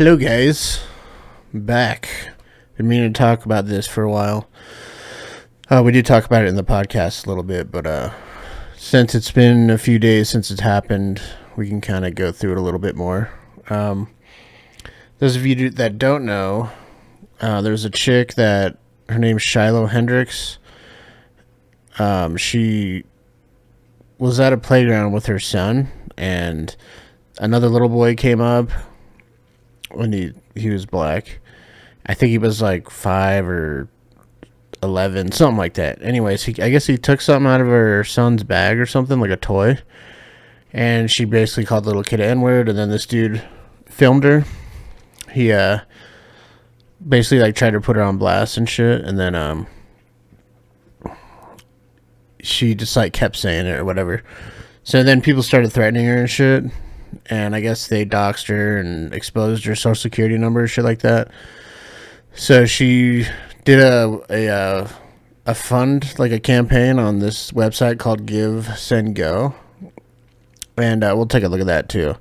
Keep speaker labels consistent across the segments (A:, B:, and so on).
A: Hello guys, I'm back. Been meaning to talk about this for a while. We did talk about it in the podcast a little bit, but since it's been a few days since it's happened, we can kind of go through it a little bit more. Those of you that don't know, there's a chick that her name's Shiloh Hendrix. She was at a playground with her son, and another little boy came up when he was black. I think he was like 5 or 11, something like that. Anyways, I guess he took something out of her son's bag or something, like a toy, and she basically called the little kid an N-word, and then this dude filmed her. He basically like tried to put her on blast and shit, and then she just like kept saying it or whatever. So then people started threatening her and shit, and I guess they doxed her and exposed her social security number and shit like that. So she did a fund, like a campaign on this website called Give, Send, Go, and we'll take a look at that too.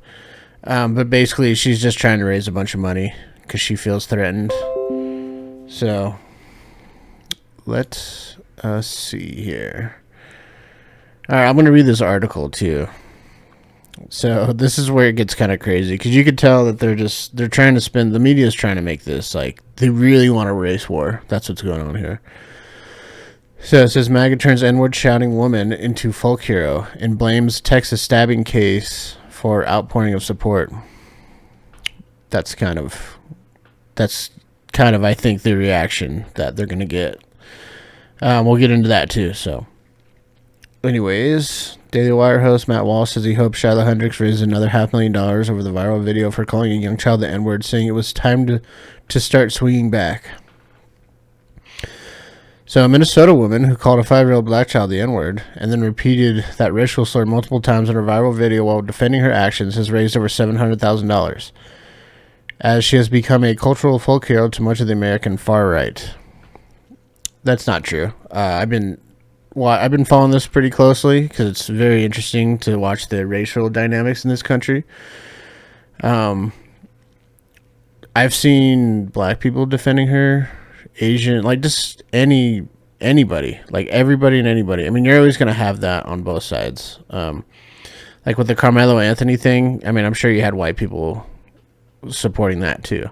A: But basically, she's just trying to raise a bunch of money because she feels threatened. So let's see here. All right, I'm going to read this article too. So this is where it gets kind of crazy, because you could tell that they're trying to spin, the media's trying to make this like they really want a race war. That's what's going on here. So it says MAGA turns N-word shouting woman into folk hero and blames Texas stabbing case for outpouring of support. That's kind of I think the reaction that they're gonna get. We'll get into that too. So anyways, Daily Wire host Matt Walsh says he hopes Shiloh Hendrix raises another $500,000 over the viral video of her calling a young child the N-word, saying it was time to start swinging back. So a Minnesota woman who called a 5-year-old black child the N-word and then repeated that racial slur multiple times in her viral video while defending her actions has raised over $700,000, as she has become a cultural folk hero to much of the American far right. That's not true. I've been following this pretty closely because it's very interesting to watch the racial dynamics in this country. I've seen black people defending her, Asian, like just anybody, like everybody and anybody. I mean, you're always going to have that on both sides. Like with the Carmelo Anthony thing, I mean, I'm sure you had white people supporting that too,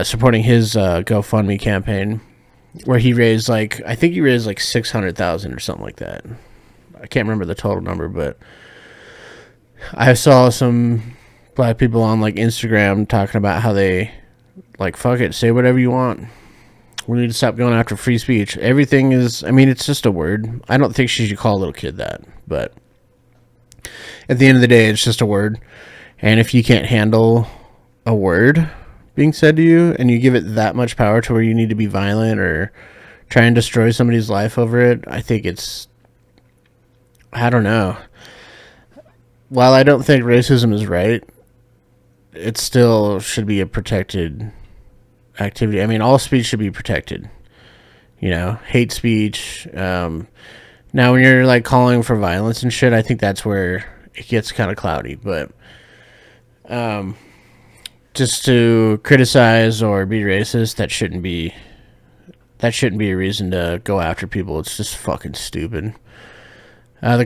A: supporting his GoFundMe campaign, where he raised I think he raised like $600,000 or something like that. I can't remember the total number, but I saw some black people on like Instagram talking about how they like, fuck it, say whatever you want. We need to stop going after free speech. Everything is, I mean, it's just a word. I don't think she should call a little kid that, but at the end of the day, it's just a word. And if you can't handle a word being said to you and you give it that much power to where you need to be violent or try and destroy somebody's life over it, I think it's, I don't know. While I don't think racism is right, it still should be a protected activity. I mean, all speech should be protected. You know, hate speech. Now, when you're like calling for violence and shit, I think that's where it gets kind of cloudy. But just to criticize or be racist, that shouldn't be a reason to go after people. It's just fucking stupid. The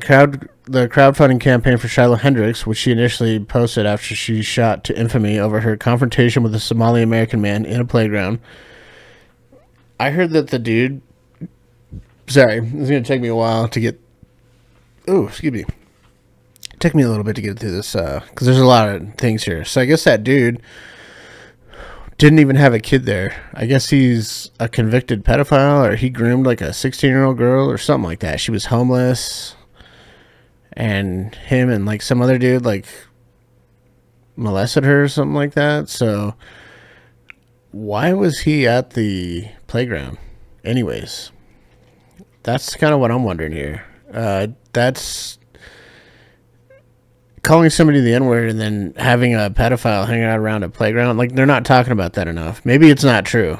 A: crowdfunding campaign for Shiloh Hendrix, which she initially posted after she shot to infamy over her confrontation with a Somali American man in a playground. I heard that the dude... Sorry, it's going to take me a while to get... Oh, excuse me. It took me a little bit to get through this, because there's a lot of things here. So I guess that dude didn't even have a kid there. I guess he's a convicted pedophile, or he groomed like a 16-year-old girl or something like that. She was homeless, and him and like some other dude like molested her or something like that. So why was he at the playground anyways? That's kind of what I'm wondering here. That's calling somebody the N-word and then having a pedophile hanging out around a playground. Like, they're not talking about that enough. Maybe it's not true.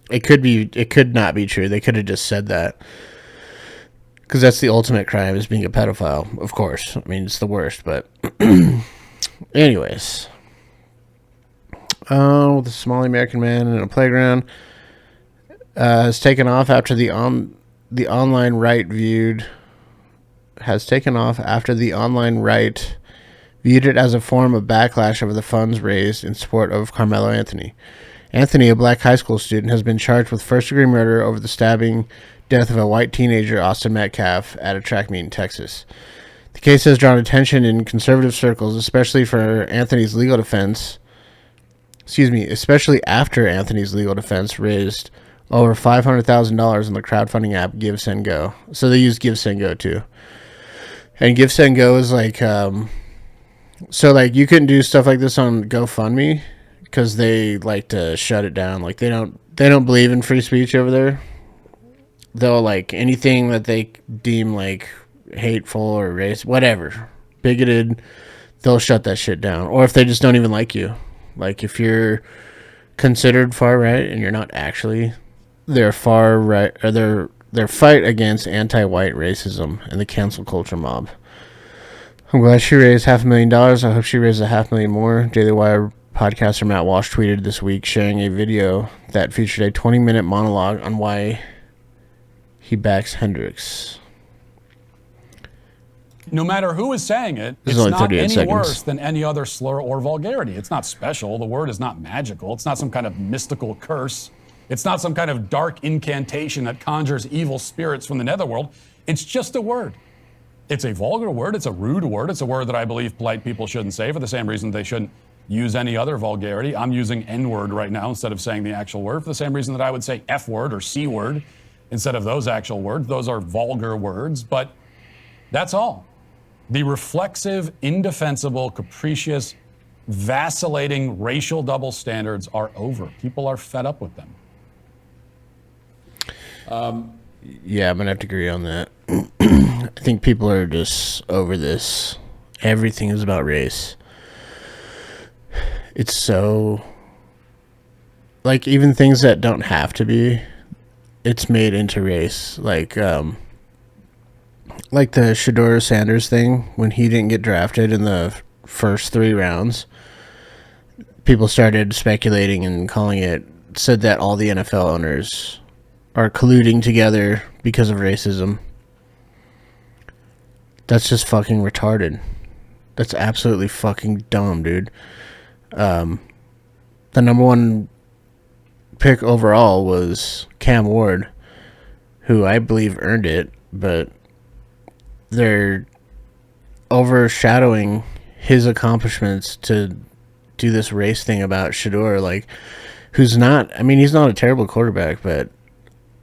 A: It could not be true. They could have just said that. Because that's the ultimate crime, is being a pedophile, of course. I mean, it's the worst, but anyways. With a Somali American man in a playground. Has taken off after the online right viewed it as a form of backlash over the funds raised in support of Carmelo Anthony. Anthony, a black high school student, has been charged with first-degree murder over the stabbing death of a white teenager, Austin Metcalf, at a track meet in Texas. The case has drawn attention in conservative circles, especially after Anthony's legal defense raised over $500,000 on the crowdfunding app GiveSendGo. So they use GiveSendGo too. And GiveSendGo is like, so like you couldn't do stuff like this on GoFundMe because they like to shut it down. Like they don't believe in free speech over there. They'll like anything that they deem like hateful or race, whatever, bigoted, they'll shut that shit down. Or if they just don't even like you, like if you're considered far right and you're not actually, they're far right, or their fight against anti-white racism and the cancel culture mob. I'm glad she raised $500,000. I hope she raises $500,000 more. Daily Wire podcaster Matt Walsh tweeted this week sharing a video that featured a 20-minute monologue on why he backs Hendrix.
B: No matter who is saying it, it's not any worse than any other slur or vulgarity. It's not special. The word is not magical. It's not some kind of mystical curse. It's not some kind of dark incantation that conjures evil spirits from the netherworld. It's just a word. It's a vulgar word. It's a rude word. It's a word that I believe polite people shouldn't say for the same reason they shouldn't use any other vulgarity. I'm using N-word right now instead of saying the actual word for the same reason that I would say F-word or C-word instead of those actual words. Those are vulgar words, but that's all. The reflexive, indefensible, capricious, vacillating racial double standards are over. People are fed up with them.
A: Yeah, I'm going to have to agree on that. I think people are just over this. Everything is about race. It's so... like, even things that don't have to be, it's made into race. Like the Shedeur Sanders thing, when he didn't get drafted in the first 3 rounds, people started speculating and said that all the NFL owners are colluding together because of racism. That's just fucking retarded. That's absolutely fucking dumb, dude. The number 1 pick overall was Cam Ward, who I believe earned it, but they're overshadowing his accomplishments to do this race thing about Shedeur, like, who's not, I mean, he's not a terrible quarterback, but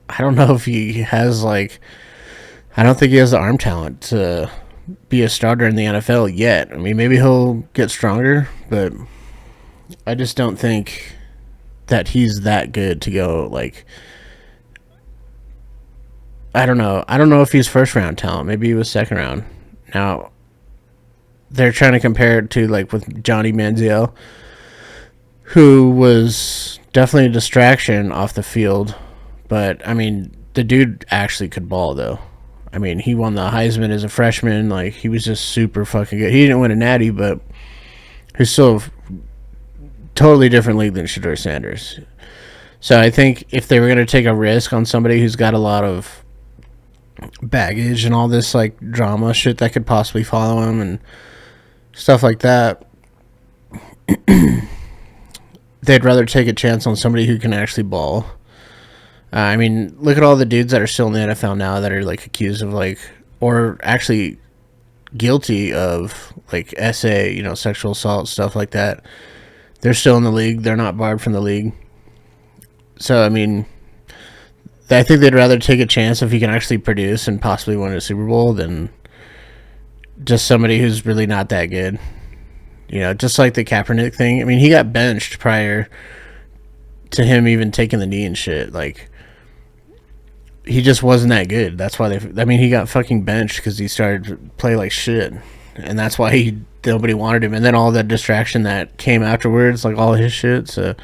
A: I don't know if he has, like, I don't think he has the arm talent to be a starter in the NFL yet. I mean, maybe he'll get stronger, but I just don't think that he's that good to go, like, I don't know. I don't know if he's first round talent. Maybe he was second round. Now, they're trying to compare it to, like, with Johnny Manziel, who was definitely a distraction off the field. But, I mean, the dude actually could ball, though. I mean, he won the Heisman as a freshman. Like, he was just super fucking good. He didn't win a natty, but he's still a totally different league than Shedeur Sanders. So I think if they were going to take a risk on somebody who's got a lot of baggage and all this, like, drama shit that could possibly follow him and stuff like that, they'd rather take a chance on somebody who can actually ball. I mean, look at all the dudes that are still in the NFL now that are, like, accused of, like, or actually guilty of, like, sexual assault, stuff like that. They're still in the league. They're not barred from the league. So, I mean, I think they'd rather take a chance if he can actually produce and possibly win a Super Bowl than just somebody who's really not that good. You know, just like the Kaepernick thing. I mean, he got benched prior to him even taking the knee and shit. Like, he just wasn't that good. That's why he got fucking benched because he started to play like shit. And that's why nobody wanted him. And then all the distraction that came afterwards, like all his shit. So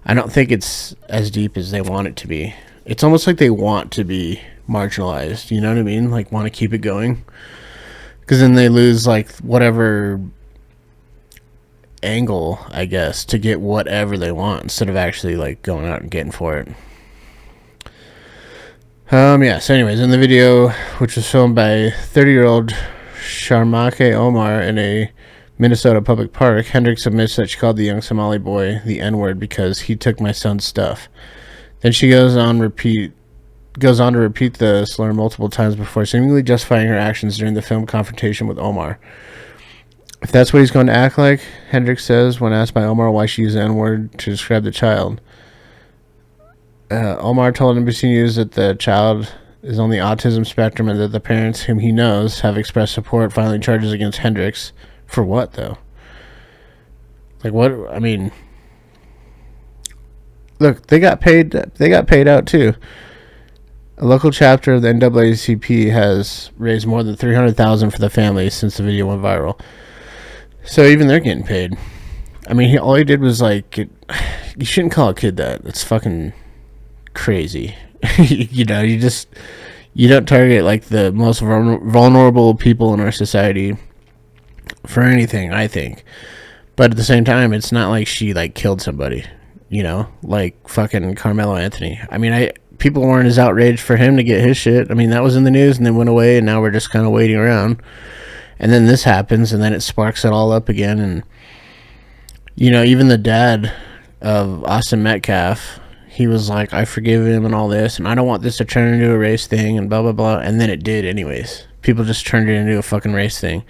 A: I don't think it's as deep as they want it to be. It's almost like they want to be marginalized. You know what I mean? Like, want to keep it going. Because then they lose, like, whatever angle, I guess, to get whatever they want instead of actually like going out and getting for it. So anyways, in the video, which was filmed by 30-year-old Sharmake Omar in a Minnesota public park, Hendrix admits that she called the young Somali boy the N-word because he took my son's stuff. Then she goes on to repeat the slur multiple times before seemingly justifying her actions during the film confrontation with Omar. If that's what he's going to act like, Hendrix says when asked by Omar why she used the N-word to describe the child. Omar told NBC News that the child is on the autism spectrum and that the parents, whom he knows, have expressed support filing charges against Hendrix. For what, though? Like, what? I mean, look, they got paid out, too. A local chapter of the NAACP has raised more than $300,000 for the family since the video went viral. So even they're getting paid. I mean, all he did was, like, you shouldn't call a kid that. That's fucking crazy. You know, you don't target, like, the most vulnerable people in our society for anything, I think. But at the same time, it's not like she, like, killed somebody, you know, like fucking Carmelo Anthony. I mean, people weren't as outraged for him to get his shit. I mean, that was in the news and then went away, and now we're just kind of waiting around. And then this happens, and then it sparks it all up again. And, you know, even the dad of Austin Metcalf, he was like, I forgive him and all this, and I don't want this to turn into a race thing and blah, blah, blah. And then it did anyways. People just turned it into a fucking race thing.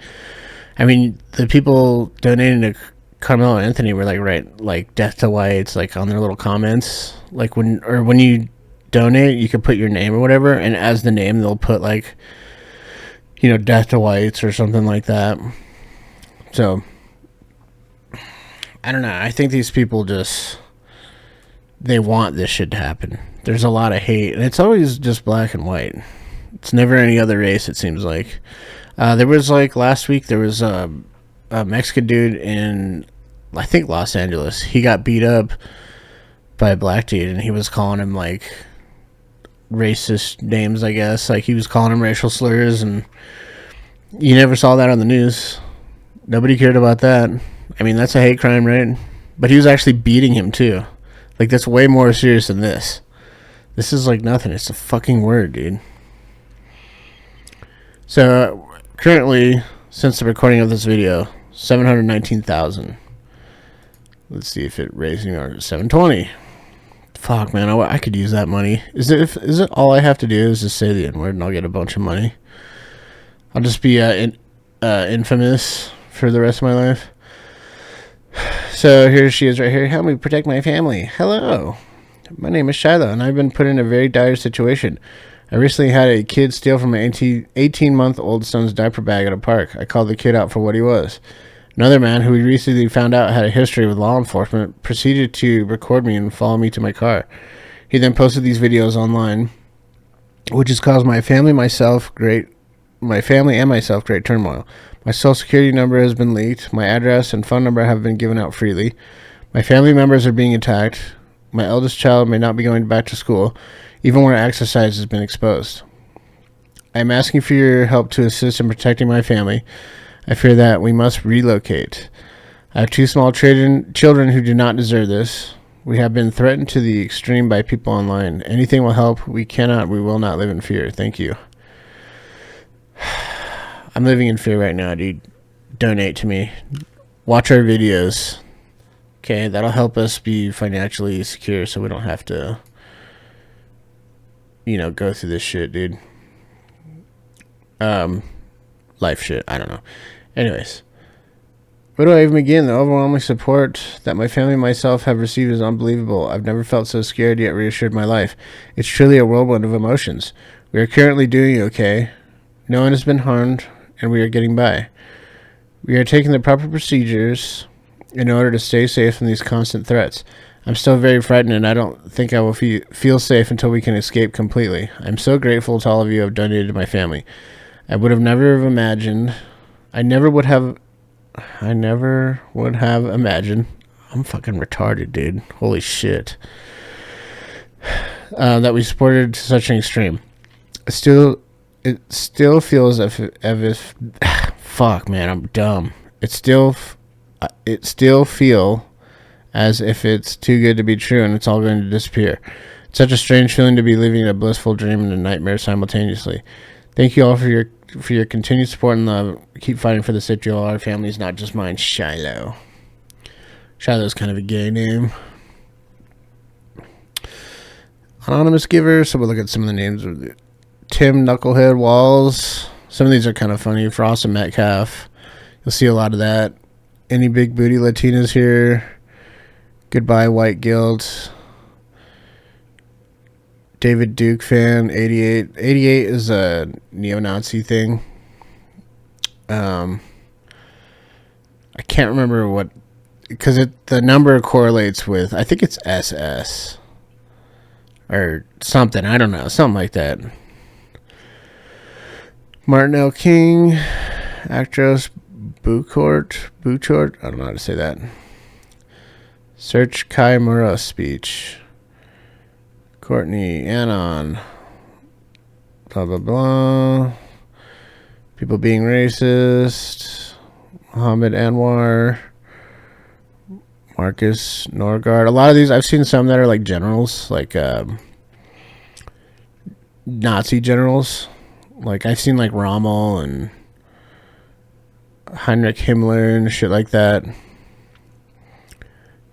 A: I mean, the people donating to Carmelo Anthony were like, right, like death to whites, like on their little comments. Like when you donate, you can put your name or whatever, and as the name, they'll put like, you know, death to whites or something like that. So, I don't know. I think these people they want this shit to happen. There's a lot of hate, and it's always just black and white. It's never any other race, it seems like. There was, like, last week, there was a Mexican dude in, I think, Los Angeles. He got beat up by a black dude, and he was calling him, like, racist names, I guess. Like, he was calling him racial slurs, and you never saw that on the news. Nobody cared about that. I mean, that's a hate crime, right? But he was actually beating him, too. Like, that's way more serious than this. This is, like, nothing. It's a fucking word, dude. So, currently, since the recording of this video, 719,000. Let's see if it raised, 720. Fuck, man, I could use that money. Is it all I have to do is just say the N-word and I'll get a bunch of money? I'll just be infamous for the rest of my life. So here she is right here. Help me protect my family. Hello. My name is Shiloh, and I've been put in a very dire situation. I recently had a kid steal from my 18-month-old son's diaper bag at a park. I called the kid out for what he was. Another man, who we recently found out had a history with law enforcement, proceeded to record me and follow me to my car. He then posted these videos online, which has caused my family and myself great turmoil. My social security number has been leaked. My address and phone number have been given out freely. My family members are being attacked. My eldest child may not be going back to school, even where exercise has been exposed. I am asking for your help to assist in protecting my family. I fear that we must relocate. I have 2 small children who do not deserve this. We have been threatened to the extreme by people online. Anything will help. We will not live in fear. Thank you. I'm living in fear right now, dude. Donate to me. Watch our videos. Okay, that'll help us be financially secure so we don't have to, go through this shit, dude. Life shit, I don't know. Anyways, where do I even begin? The overwhelming support that my family and myself have received is unbelievable. I've never felt so scared yet reassured in my life. It's truly a whirlwind of emotions. We are currently doing okay. No one has been harmed, and we are getting by. We are taking the proper procedures in order to stay safe from these constant threats. I'm still very frightened, and I don't think I will feel safe until we can escape completely. I'm so grateful to all of you who have donated to my family. I never would have imagined. I'm fucking retarded, dude. Holy shit. That we supported to such an extreme. It still feels as if fuck, man, I'm dumb. It still it still feel as if it's too good to be true and it's all going to disappear. It's such a strange feeling to be living a blissful dream and a nightmare simultaneously. Thank you all for your continued support and love. Keep fighting for the safety of all our families, not just mine. Shiloh. Shiloh's kind of a gay name. Anonymous giver. So we'll look at some of the names. Tim Knucklehead Walls. Some of these are kind of funny. Frost and Metcalf. You'll see a lot of that. Any big booty Latinas here? Goodbye, White Guilt. David Duke fan, 88. 88 is a neo-Nazi thing. I can't remember what, because the number correlates with, I think it's SS or something. I don't know, something like that. Martin L. King, actress Buchort. I don't know how to say that. Search Kai Mura speech. Courtney Anon. Blah, blah, blah. People being racist. Muhammad Anwar. Marcus Norgard. A lot of these, I've seen some that are like generals, like Nazi generals. Like I've seen like Rommel and Heinrich Himmler and shit like that.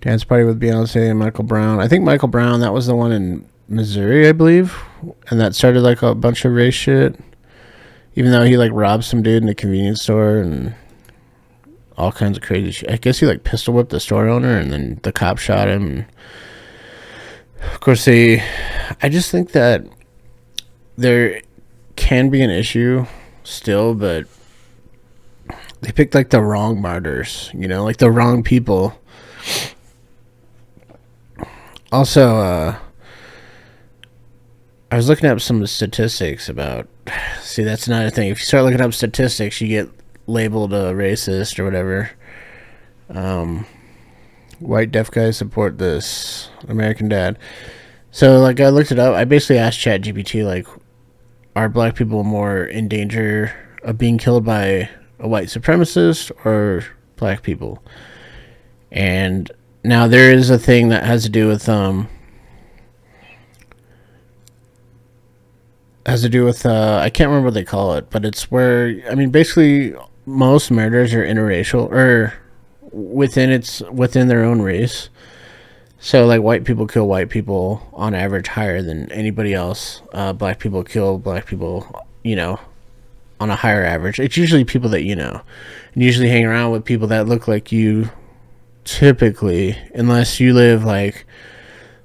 A: Dance party with Beyonce and Michael Brown. I think Michael Brown, that was the one in Missouri, I believe. And that started like a bunch of race shit. Even though he like robbed some dude in a convenience store and all kinds of crazy shit. I guess he like pistol whipped the store owner and then the cop shot him. And of course I just think that there can be an issue still, but they picked like the wrong martyrs, you know, like the wrong people. Also, I was looking up some statistics about, see, that's another thing. If you start looking up statistics, you get labeled a racist or whatever. White deaf guys support this. American Dad. So, like, I looked it up. I basically asked ChatGPT, like, are black people more in danger of being killed by a white supremacist or black people? And now there is a thing that has to do with I can't remember what they call it, but it's where, I mean, basically most murders are interracial or within their own race. So like white people kill white people on average higher than anybody else. Black people kill black people, you know, on a higher average. It's usually people that you know, and usually hang around with people that look like you. Typically, unless you live like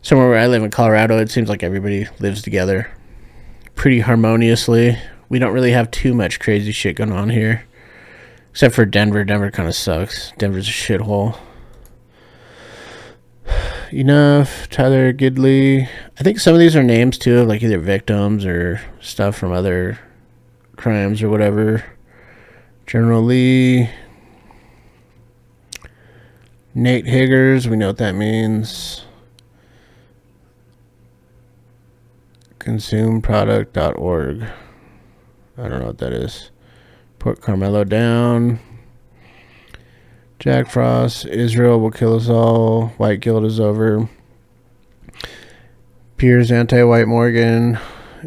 A: somewhere where I live in Colorado, it seems like everybody lives together pretty harmoniously. We don't really have too much crazy shit going on here, except for Denver. Denver kind of sucks. Denver's a shithole. Enough. Tyler Gidley. I think some of these are names too of like either victims or stuff from other crimes or whatever. General Lee. Nate Higgers, we know what that means. Consumeproduct.org. I don't know what that is. Put Carmelo down. Jack Frost. Israel will kill us all. White guilt is over. Piers anti-white Morgan.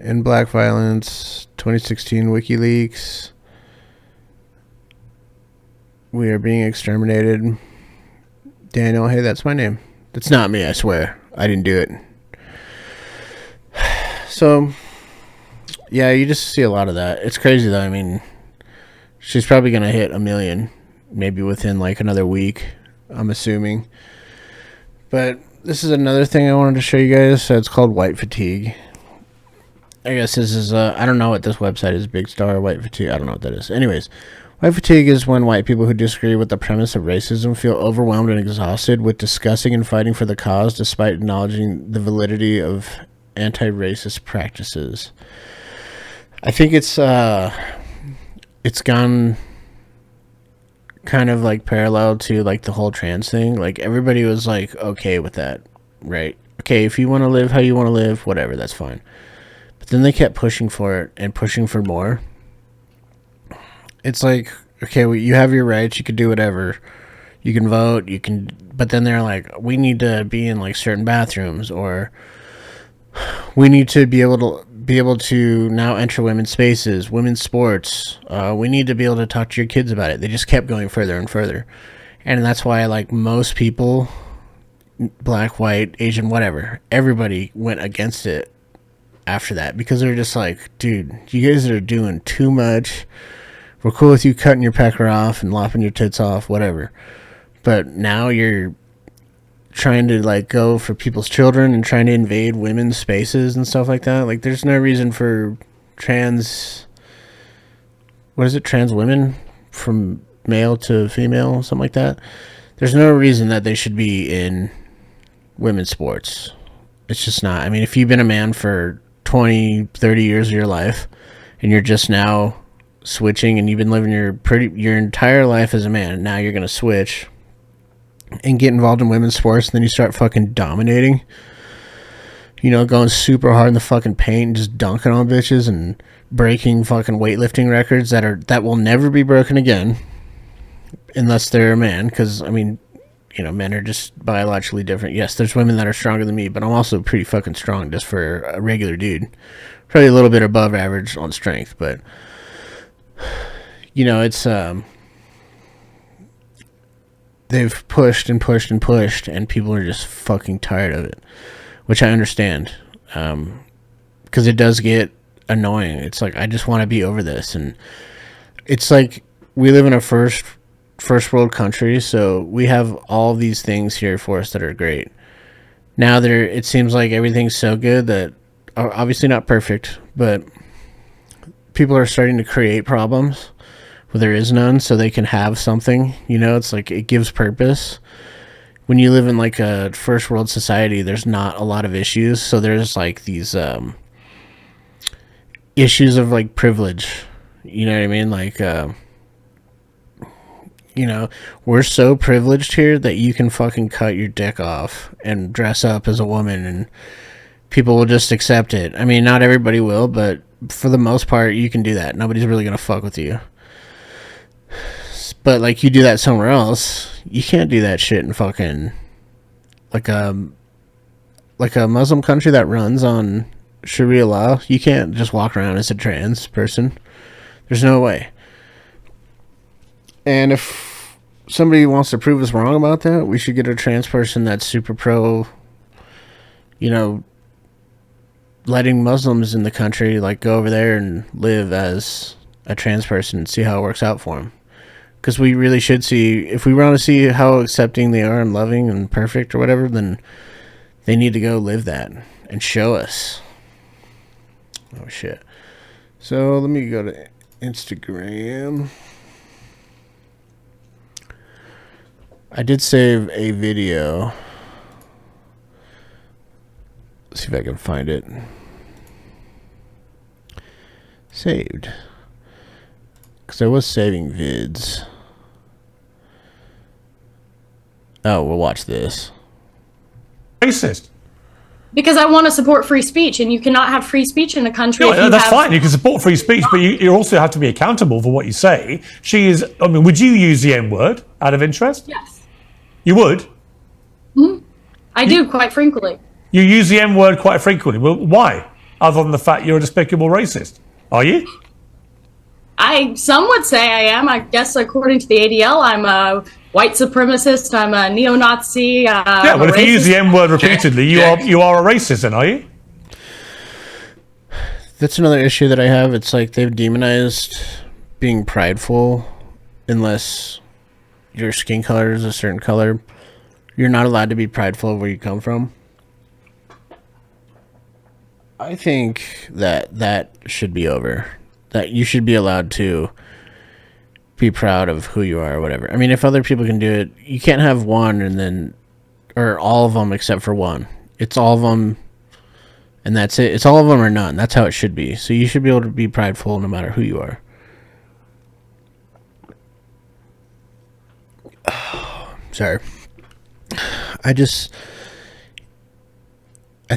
A: And black violence. 2016 WikiLeaks. We are being exterminated. Daniel, hey, that's my name. That's not me, I swear. I didn't do it. So, yeah, you just see a lot of that. It's crazy, though. I mean, she's probably going to hit 1 million, maybe within, like, another week, I'm assuming. But this is another thing I wanted to show you guys. So it's called white fatigue. I guess this is, I don't know what this website is, Big Star, white fatigue. I don't know what that is. Anyways. White fatigue is when white people who disagree with the premise of racism feel overwhelmed and exhausted with discussing and fighting for the cause despite acknowledging the validity of anti-racist practices. I think it's gone kind of like parallel to like the whole trans thing. Like everybody was like okay with that, right? Okay, if you want to live how you want to live, whatever, that's fine. But then they kept pushing for it and pushing for more. It's like, okay, well, you have your rights. You can do whatever. You can vote, but then they're like, we need to be in like certain bathrooms, or we need to be able to now enter women's spaces, women's sports. We need to be able to talk to your kids about it. They just kept going further and further. And that's why, like, most people, black, white, Asian, whatever, everybody went against it after that, because they're just like, dude, you guys are doing too much. We're cool with you cutting your pecker off and lopping your tits off, whatever. But now you're trying to, like, go for people's children and trying to invade women's spaces and stuff like that. Like, there's no reason for trans women, from male to female, something like that. There's no reason that they should be in women's sports. It's just not. I mean, if you've been a man for 20, 30 years of your life, and you're just now switching, and you've been living your entire life as a man, and now you're going to switch and get involved in women's sports, and then you start fucking dominating, you know, going super hard in the fucking paint and just dunking on bitches and breaking fucking weightlifting records that will never be broken again unless they're a man. Because, I mean, you know, men are just biologically different. Yes, there's women that are stronger than me, but I'm also pretty fucking strong just for a regular dude. Probably a little bit above average on strength, but, you know, it's they've pushed and pushed and pushed, and people are just fucking tired of it, which I understand, because it does get annoying. It's like, I just want to be over this. And it's like, we live in a first world country, so we have all these things here for us that are great. Now it seems like everything's so good that, obviously not perfect, but people are starting to create problems where there is none, so they can have something. You know, it's like, it gives purpose. When you live in like a first world society, there's not a lot of issues, so there's like these issues of like privilege. You know what I mean? Like, you know, we're so privileged here that you can fucking cut your dick off and dress up as a woman, and people will just accept it. I mean, not everybody will, but for the most part, you can do that. Nobody's really gonna fuck with you. But, like, you do that somewhere else, you can't do that shit in fucking, like a Muslim country that runs on Sharia law. You can't just walk around as a trans person. There's no way. And if somebody wants to prove us wrong about that, we should get a trans person that's super pro, you know, letting Muslims in the country, like, go over there and live as a trans person and see how it works out for them. Because we really should see, if we want to see how accepting they are and loving and perfect or whatever, then they need to go live that and show us. Oh, shit. So, let me go to Instagram. I did save a video. Let's see if I can find it. Saved. Because I was saving vids. Oh, we'll watch this.
C: Racist.
D: Because I want to support free speech, and you cannot have free speech in a country.
C: No, that's fine. You can support free speech, but you also have to be accountable for what you say. I mean, would you use the N-word out of interest?
D: Yes.
C: You would?
D: Mm-hmm. I do, quite frequently.
C: You use the N-word quite frequently. Well, why? Other than the fact you're a despicable racist. Are you?
D: Some would say I am. I guess according to the ADL, I'm a white supremacist. I'm a neo-Nazi.
C: Yeah, but if you use the N-word repeatedly, you are a racist, then, are you?
A: That's another issue that I have. It's like they've demonized being prideful unless your skin color is a certain color. You're not allowed to be prideful of where you come from. I think that should be over. That you should be allowed to be proud of who you are or whatever. I mean, if other people can do it, you can't have one and then, or all of them except for one. It's all of them and that's it. It's all of them or none. That's how it should be. So you should be able to be prideful no matter who you are. Sorry. I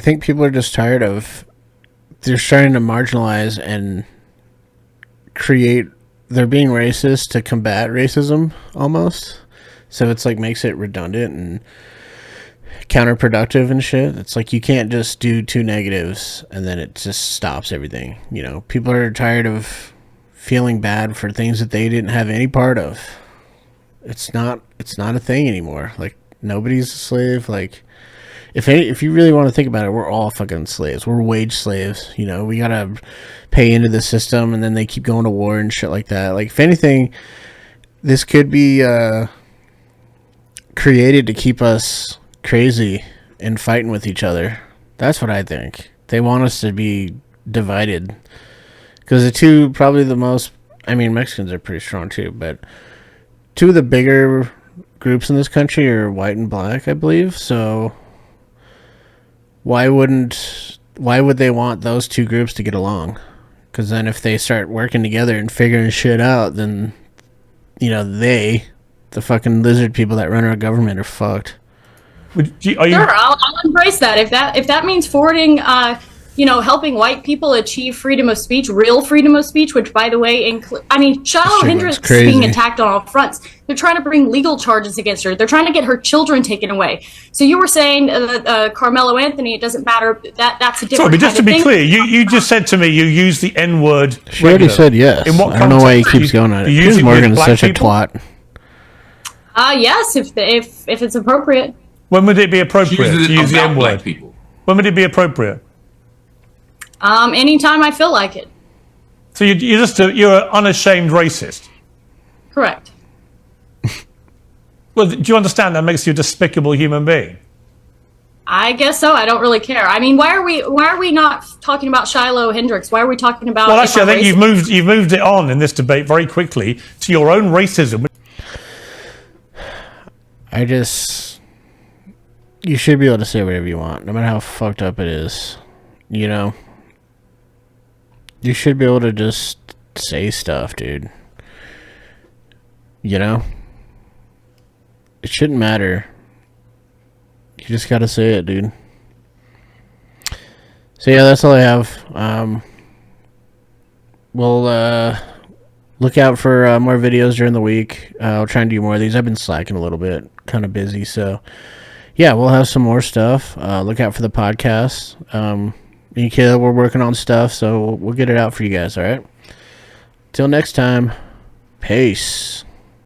A: think people are just tired of, they're starting to marginalize and they're being racist to combat racism almost. So it's like makes it redundant and counterproductive and shit. It's like you can't just do two negatives and then it just stops everything. You know, people are tired of feeling bad for things that they didn't have any part of. It's not a thing anymore. Like, nobody's a slave. Like, if you really want to think about it, we're all fucking slaves. We're wage slaves. You know, we gotta pay into the system, and then they keep going to war and shit like that. Like, if anything, this could be created to keep us crazy and fighting with each other. That's what I think. They want us to be divided. Because the two, probably the most, I mean, Mexicans are pretty strong too, but two of the bigger groups in this country are white and black, I believe. So why would they want those two groups to get along? Because then if they start working together and figuring shit out, then, you know, the fucking lizard people that run our government are fucked.
D: Sure, I'll embrace that. If that means forwarding, helping white people achieve freedom of speech, real freedom of speech, which, by the way, Shiloh Hendrix is being attacked on all fronts. They're trying to bring legal charges against her. They're trying to get her children taken away. So you were saying Carmelo Anthony, it doesn't matter. That's a different.
C: Sorry, but just to be clear, you just said to me you use the N word.
A: She already said yes. In what I don't know why he keeps going on it. Piers Morgan is such a twat.
D: Yes, if it's appropriate.
C: When would it be appropriate to use the N word? When would it be appropriate?
D: Anytime I feel like it.
C: So you're an unashamed racist.
D: Correct.
C: Well, do you understand that makes you a despicable human being?
D: I guess so. I don't really care. I mean, why are we not talking about Shiloh Hendrix? Why are we talking about?
C: Well, actually, I think you've moved it on in this debate very quickly to your own racism.
A: You should be able to say whatever you want, no matter how fucked up it is. You know? You should be able to just say stuff, dude. You know? It shouldn't matter. You just gotta say it, dude. So yeah, that's all I have. We'll look out for more videos during the week. I'll try and do more of these. I've been slacking a little bit, kind of busy, so yeah, we'll have some more stuff. Look out for the podcast. Me and Caleb, we're working on stuff, so we'll get it out for you guys, all right? Till next time, peace.